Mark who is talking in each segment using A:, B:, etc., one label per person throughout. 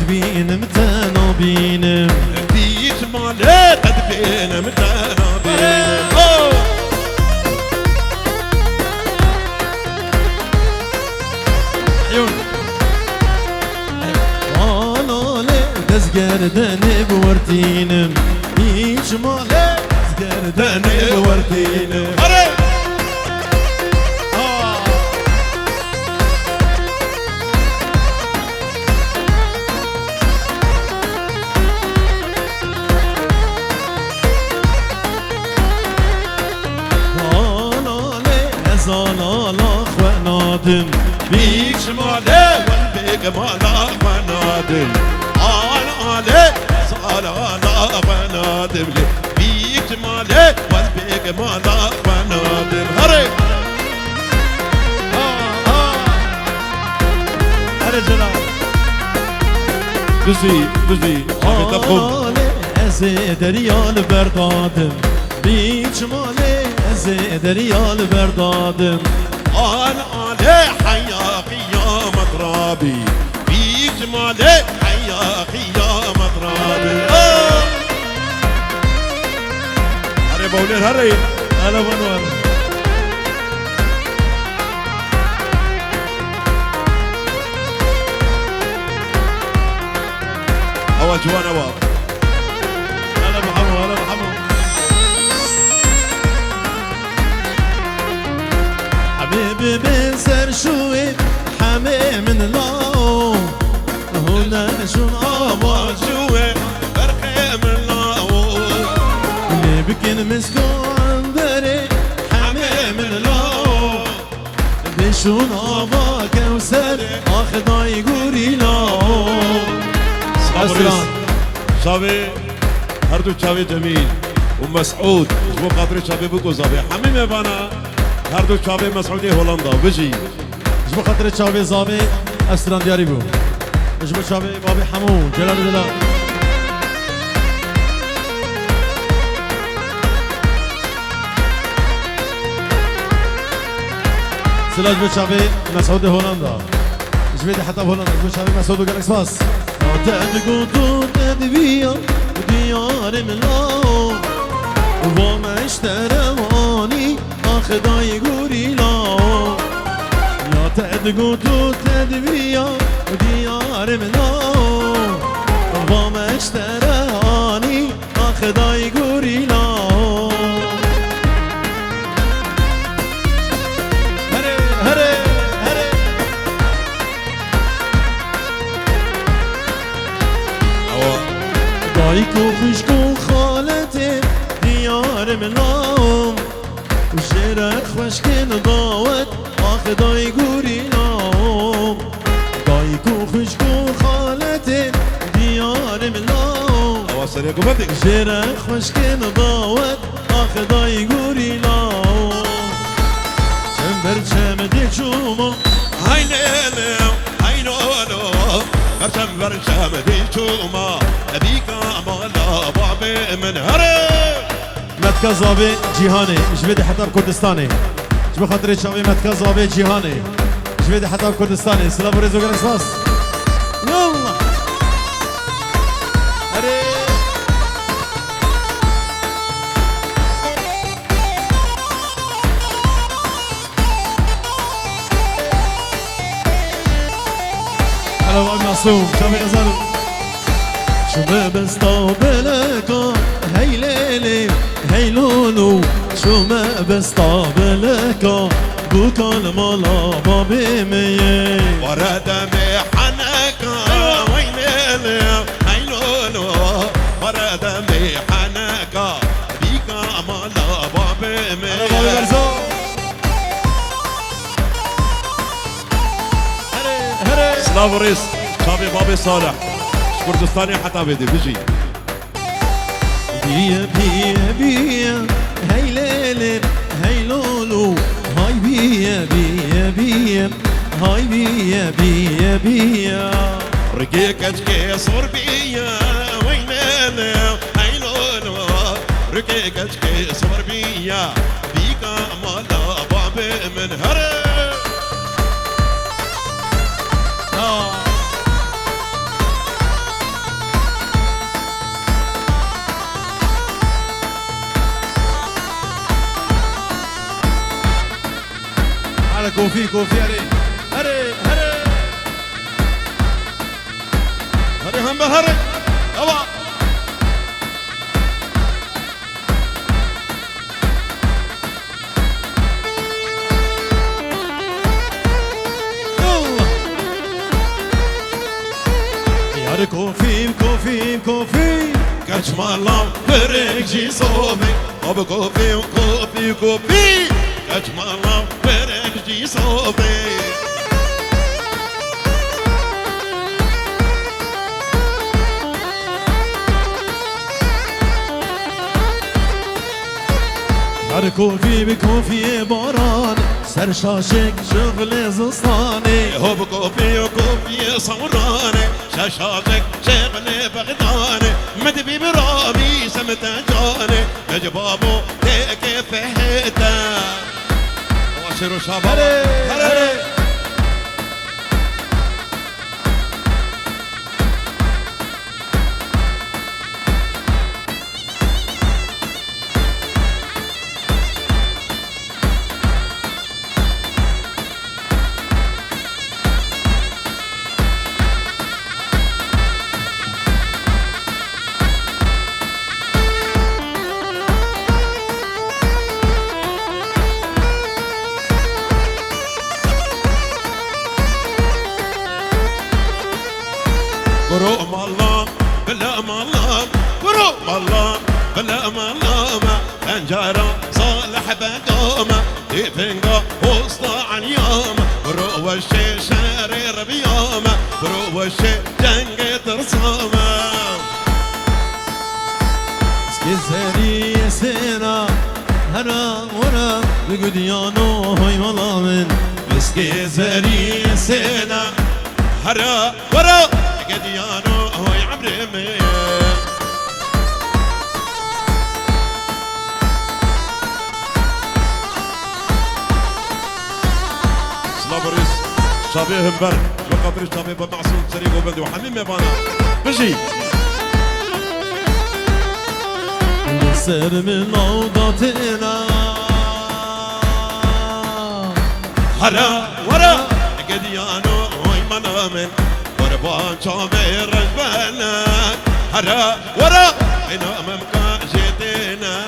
A: تدبين متانا بينم
B: بيت مالي تدبين متانا بينم
A: عيون وانا لي دزقردني بورتينم هيج مالي دزقردني بورتينم زالا خوانادم
B: بيك شمالي والبيك مالا خوانادم علي زالا خوانادم بيك شمالي والبيك مالا خوانادم هري
A: هري جلال
B: بزي عم تبخم
A: ازيد ريال بردادم بيك شمالي ازيد ريال بردادم
B: علي حياك يا مطرابي بيك جمالي حياك يا مطرابي هري بولين هري
A: هلا منور
B: هوا جوان هوا
A: هلا محمد هلا محمد حبيبي بنسر شوي حمي من لاو هنا شون
B: هوا جوي برقي من لاو
A: اللي بكن مسكون بري حمي من لاو بشون آبا كوسر آخدا يقوري لاو
B: أسران شابي هردو شابي جميل ومسعود جبو قطري شابي بقو زابي حميمي بانا هردو شابي مسعودي هولندا بجي
A: جبو خاطر شابي زابي أسران دياري بو جبو شابي بابي حمو جلال دلال سلاج جبو شابي مسعود هولندا جبيدي حتى بهولندا جبو شابي مسعود وجالكس باس تدقو تدبيا ديار ملاو وما اشترواني اخدا يقولي لاو يا تدقو تدبيا ديار ملاو وما اشترواني اخدا يقولي لاو هري هري هري دايكو خشكو خالتي ديار ملام وشيرك خشكين ضاوت اخدا يقولي نام دايكو خشكو خالتي ديار ملام
B: أواصل يا قبتك
A: شيرك خشكين ضاوت اخدا يقولي نام شمبر شمدي شوما
B: هاي ليلة هاي نولو برشم برشم دي شوما أبيك مالا بابي من هري
A: متكا زابي جيهاني جبيدي حتى بكردستاني جبو خاطري شابي متكا زابي جيهاني جبيدي حتى بكردستاني سلام وريزو جالكس باس يلا هري هلا وأبي معصوم شابي غزالو شو ما بستقبلك هاي ليلي هاي لولو شو ما بستقبلك بوكال مالا بابي مي
B: ورد محنك وين ليلة هاي لولو ورد محنك بيك مالا بابي
A: هلا بابي
B: من
A: برزو هري هري
B: سلام وريس شابي بابي صالح كردستاني حتى بدي بيجي
A: بيا بيا بيا هاي ليلي هاي لولو هاي بيا بيا بيا هاي بيا بيا بيا
B: رقيقك كي صور بيا وين انا هاي لولو رقيقك كي صور بيا بيك مالا بابي من هري
A: كوفي كوفي هري هري هري
B: هري هم بهري أبا
A: هري كوفي كوفي كوفي
B: كاتش مالام بريك جي صوبي أبا كوفي كوفي كوفي كاتش مالام بريك جي صوبي
A: هر كوفي بكوفي باران سر شاشك شغل زستاني
B: هوب كوفي وكوفي صوراني شاشاتك شغل بغداني مدبي برامي سمتجاني جبابو تيك فهتا واشرو شباب هري برو مالام بلا مالام برو مالام بلا مالام انجارة صالح بدومة يفنقى وسط عن يوم برو وشي شارير بيوم برو وشي جنق ترسومة
A: سكزري سينا هرا ورا بقديانو هاي ملامن
B: سكزري سينا هرا ورا قديانو هو يعبرمي سلابريس شابيه همبر بقدر شابيه بمعصوم سريق وبندي وحميم يبانا بجي
A: سر من موضتنا
B: هرا ورا قديانو هو يمنامن قربان شابيه رجبنا هرا ورا انا ممكا جيتنا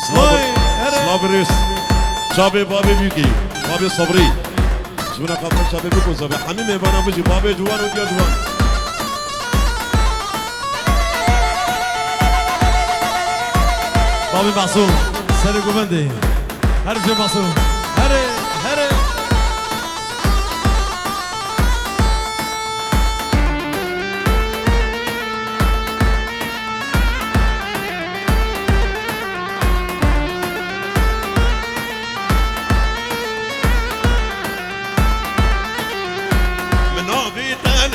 B: سلابريس شابي بابي بيكي بابي صبري شونا قبل شابي بيكو صبري حميم يبانا بجي بابي جوان وديا جوان
A: بابي معصوم سر قبندي هرجي معصوم هري هري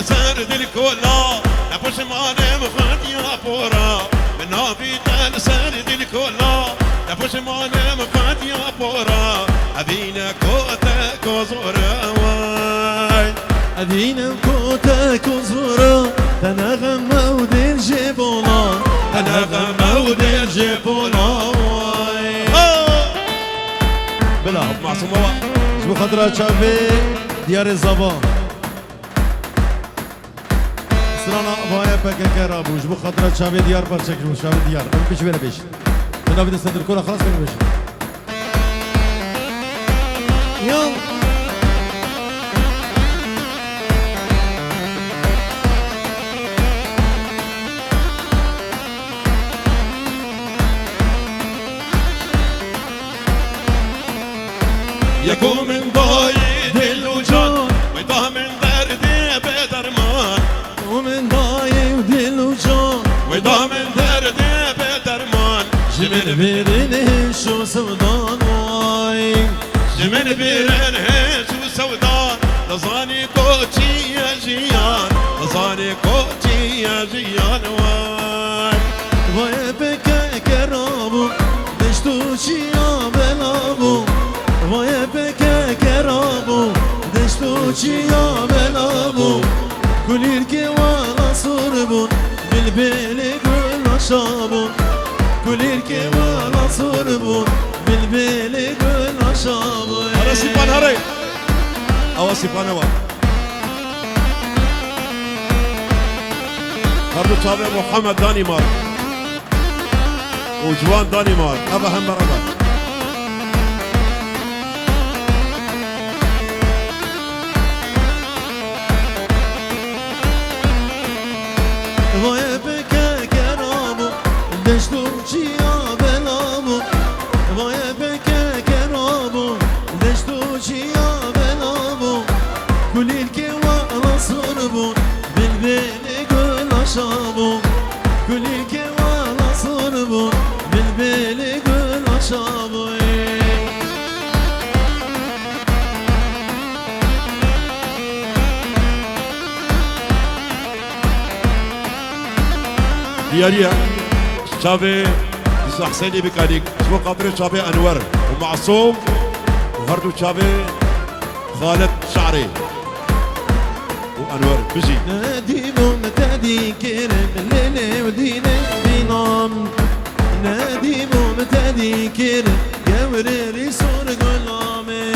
B: سرد الكولا نفش ما نمخد يا بورا من في تل سرد الكولا نفش ما نمخد يا بورا أبينا كوتك وزورا واي
A: أدينا كوتك وزورا تنغم مود الجبولا تنغم مود الجبولا بلا
B: معصوم هو
A: شو خطرة شافي ديار الزبان سرانا بايا بك كرابوش بو خطرة شافي ديار برشكل شافي ديار بيش بينا بيش من بدي استدر كورة خلاص بينا بيش يلا
B: يكون من ضايد الوجود ويضاه من دردي بدرمان
A: ومن ضايد الوجود
B: ويضاه من دردي بدرمان
A: جمن بيرنه شو سودان واي
B: جمن بيرنه شو سودان لصاني كوتشي يا جيان لصاني كوتشي يا جيان
A: واي بك كرابو دشتوشي يا بلابو واي بك كرابو دشتوشي يا بلابو كل يركي ولا صربون بالبيل كل شابون كل يركي ولا صربون
B: هذا سيبان هري أو سيبان هوا هردو تابع محمد دانمارك وجوان دانمارك أبا هم برابر
A: وای بکه کرامو دشتو چیا بلامو وای بکه کرامو دشتو چیا بلامو کلیل که والا صربون بالبيل قول شابو کلیل که والا صربون بالبيل قول شابو
B: دياريا شافي حسيني بكاليك شو قطري شافي انور ومعصوم وهردو شافي خالد شعري وانور بجي
A: نادي ممتدي كرم الليل ودينا بينام نادي ممتدي كرم قوري سور قلامي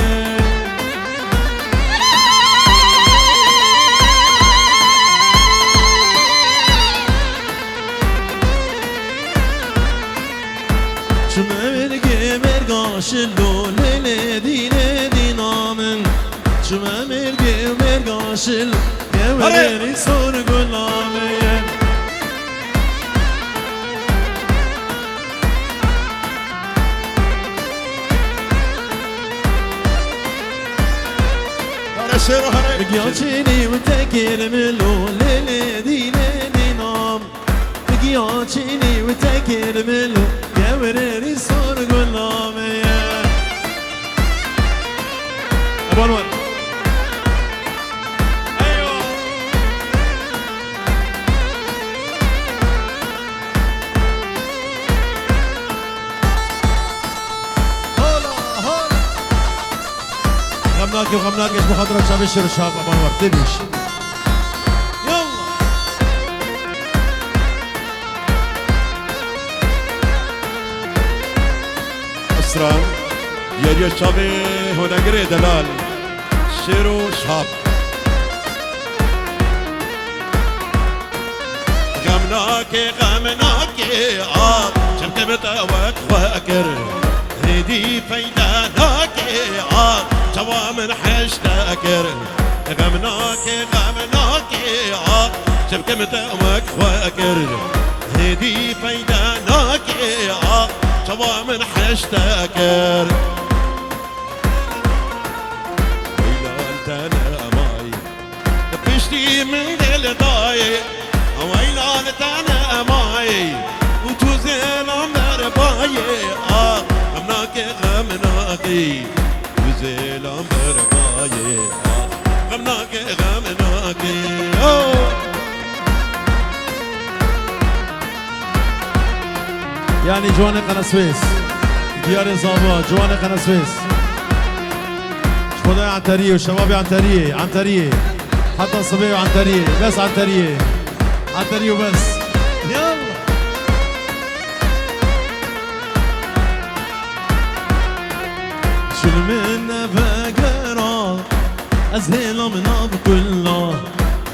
A: شمرقي مرقاش اللول لدينا دينامن شمرقي مرقاش القوري سور قلامي بقياچيني وتكير ملو للدينا دينام بقياچيني وتكير ملو قوري سور قلامي ابو انور ايوه هولا هولا غمناكي وغمناكي ايش بخاطرك شاب الشر الشاب ابو انور تبيش يلا
B: اسران دياريا شافي هنا قري دلال شيرو شاب غمناكي شبكة بتوك فاكر هدي فيداناكي جوا من حشتاكر غمناكي شبكة بتوك فاكر هدي فيداناكي جوا من حشتاكر انا ماي بشتي من الضايق ويلان انا ماي وتوزن عمر باي غمناكي وزيل عمر باي غمناكي
A: يعني جواني قناة سويس ديار زابا جواني قناة سويس شبابي عنترية وشبابي عنترية حتى الصبية عنترية بس عنترية وبس يلا شو من فقرة أزهل من بكله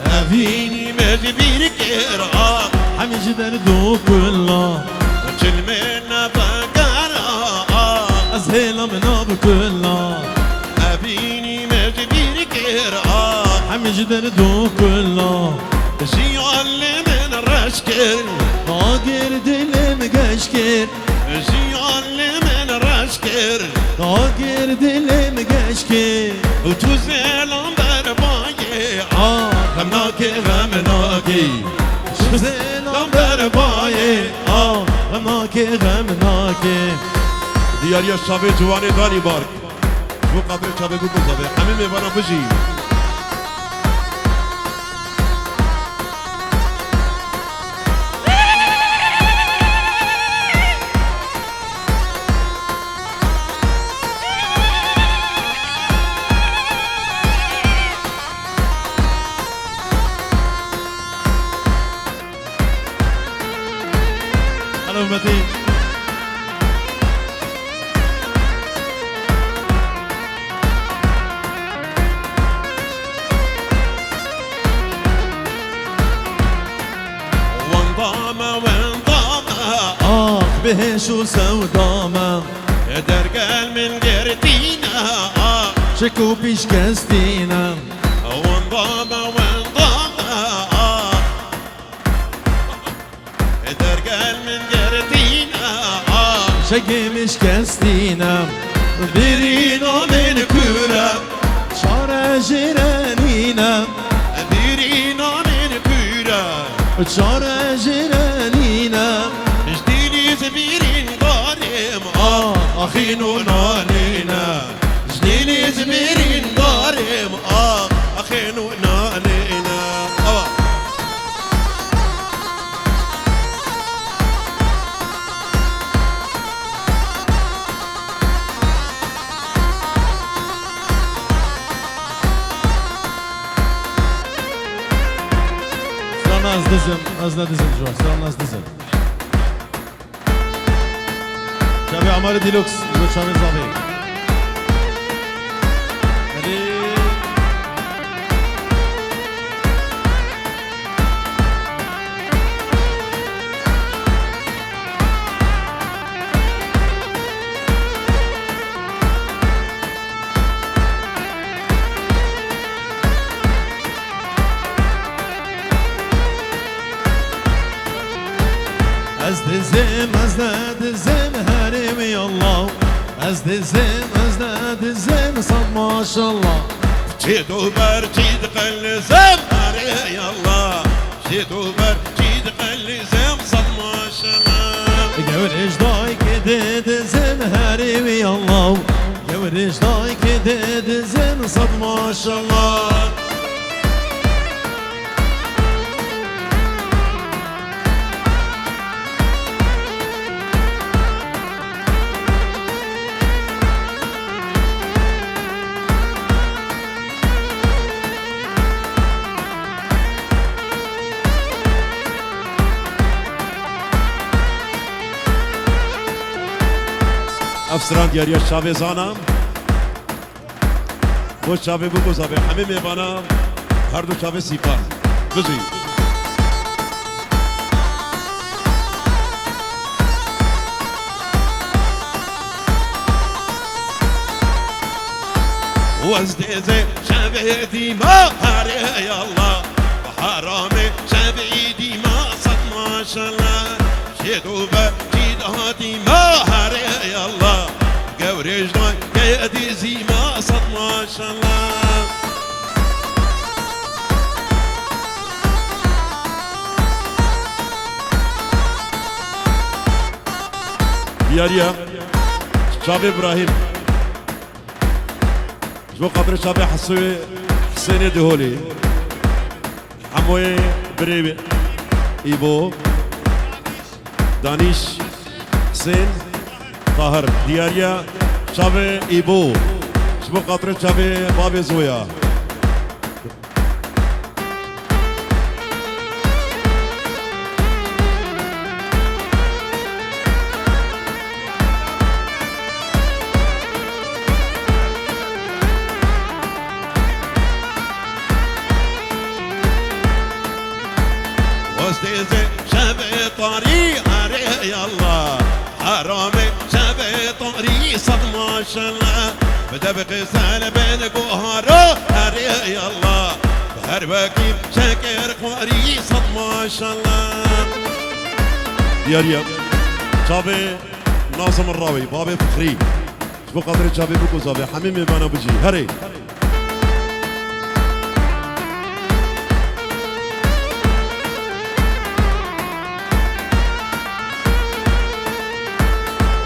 B: أفيني مجبير كيرا
A: حمي جدردو كله
B: شل من فقرة
A: أزهل من بكله
B: أفيني مجبير كيرا
A: حمي جدردو كله
B: زيال من رشكر
A: طاقر دل مقشكر
B: زيال من رشكر
A: طاقر دل مقشكر
B: وتوزيل عمر باي
A: غمناكي شوزين عمر باي غمناكي
B: ديار يا شابي جواني داني بارك شو قبل شابي بكو زابي حميمي بنا بجي
A: بهش وسودامه
B: درقال من قرتينا
A: شكو بيش كستينا
B: وانضامة وانضامة درقال من قرتينا
A: شكو مش كستينا ديرينا من كورا شارع جيرانينا
B: ديرينا من كورا
A: شارع جيرانينا
B: جديني زبيرين ضارم
A: أخين
B: ونالينا جديني زبيرين ضارم أخين ونالينا
A: از دزم از ندزم جوا سلام از دزم شبی عمار دیلوکس دو شبی زابی از دزم از ندزم هرمی الله از دزم از ندزم صد ماشالله
B: جيت وبر جيت قلزم هري الله جيت وبر جيت قلزم صد ما شاء الله
A: قول اجداي كده دزم هرمی الله قول اجداي كده دزم صد ماشالله
B: افسران دیاریا شاوه زانم و شاوه بگو زاوه همه میبانم هر دو شاوه سیپار بزوی وازديزي شاوه ديما هاري يا الله وحرامي شاوه ديما صد ما شاء الله شيدو بجيد هاتي ما هاري يا الله قوريج ناي كيدي زيما صد ما شاء الله دياريا شاب ابراهيم جو قبر شاب حسين دهولي حموي بريبي ايبو دانيش حسين طاهر دياريا شابي ايبو شبو قطر شابي بابي زويا وستيزي شابي طريق هاري يا الله حرامي شابي طريق صد ما شاء الله بدا بقسال بينك وهارو هاري يا الله هر باكيب شاكر قواري صد ما شاء الله دياريا شابي ناظم الراوي بابي فخري شبو قدر شابي بكو زابي حميمي بانا بجي هري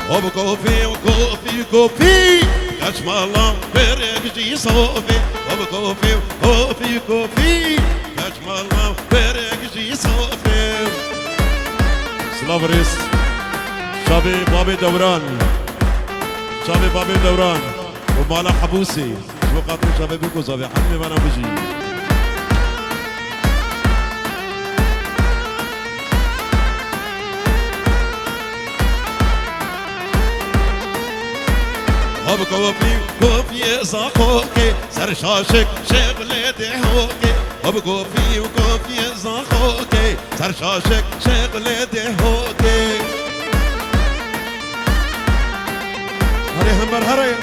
B: هوب كوفي وكوفي كوفي كشم الله برق جي صوفي هوب كوفي وكوفي كوفي كشم الله برق جي صوفي سلافريس شابي بابي دوران شابي بابي دوران ومالا حبوسي شو قاتل شابي بيكو زابي حمي وانا بجي هوب كوفي كوفي زاخوكي سر شاشك شغلتي هوكي هوب كوفي وكوفي زاخوكي سر شاشك شغلتي هوكي بر هره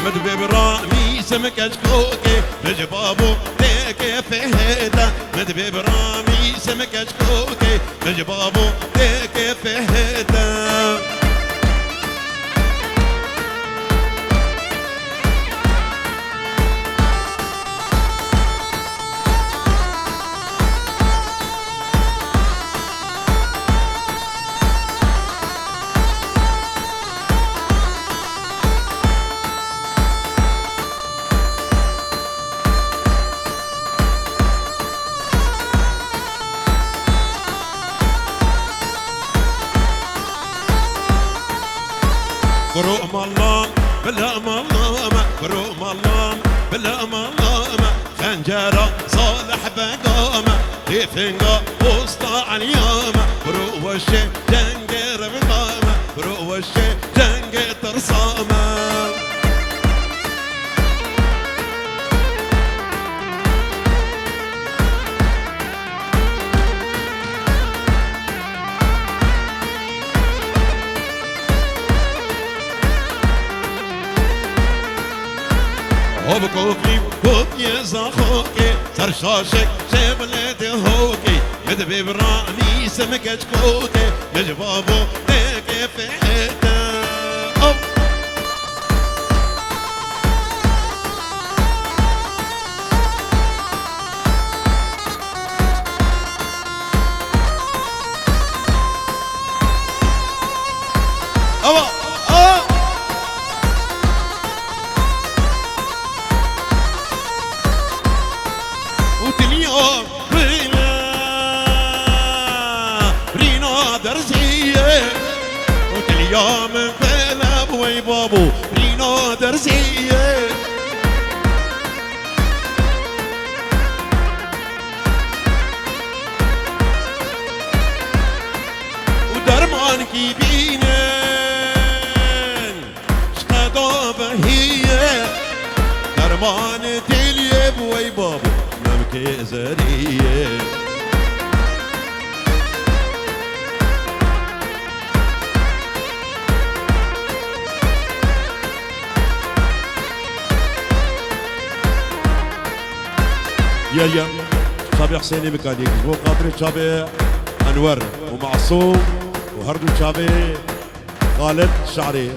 B: مدبي برامي سمك اشكوكي نجبابو تيكي فهيتا مدبي برامي سمك اشكوكي نجبابو تيكي فهيتا برو مالام بلا مالام برو مالام بلا مالام خنجرة صالح بقامة ديفنقا وسط اليوم برو وشي جنقر بقامة برو وشي جنقر ترصامة هوب كوكي هوب يزاخوكي صار شاشك شبلت هوكي مدبي براني سمكة كوكي نجبابو تيكي في حتة يوم فينا بوي بابو رينو درزية ودرمان كي بينن شقدو بهية درمان تلي بوي بابو نمكي زرية
A: يا شابي حسيني ميكانيك هو قادر شابي انور ومعصوم وهردو شابي خالد شعري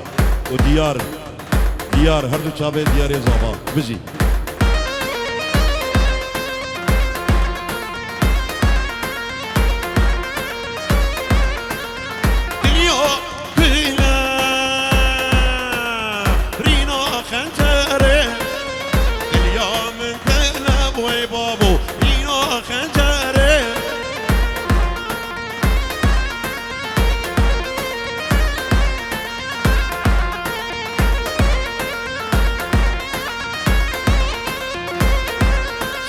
A: وديار هردو شابي ديار زابا بزي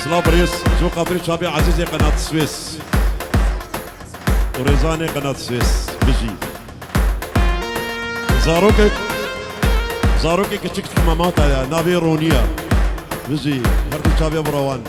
A: سلابريس جو قابري شابي عزيزي قناة السويس وريزاني قناة السويس بجي زاروكي كتشكت حمامات يا نافي رونيا بجي هردو شابي بروان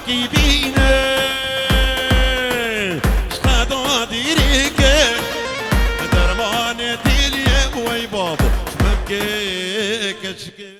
B: كي بينا شقادو ديريك درمان تيلي بوي بابو شمبكي كشكي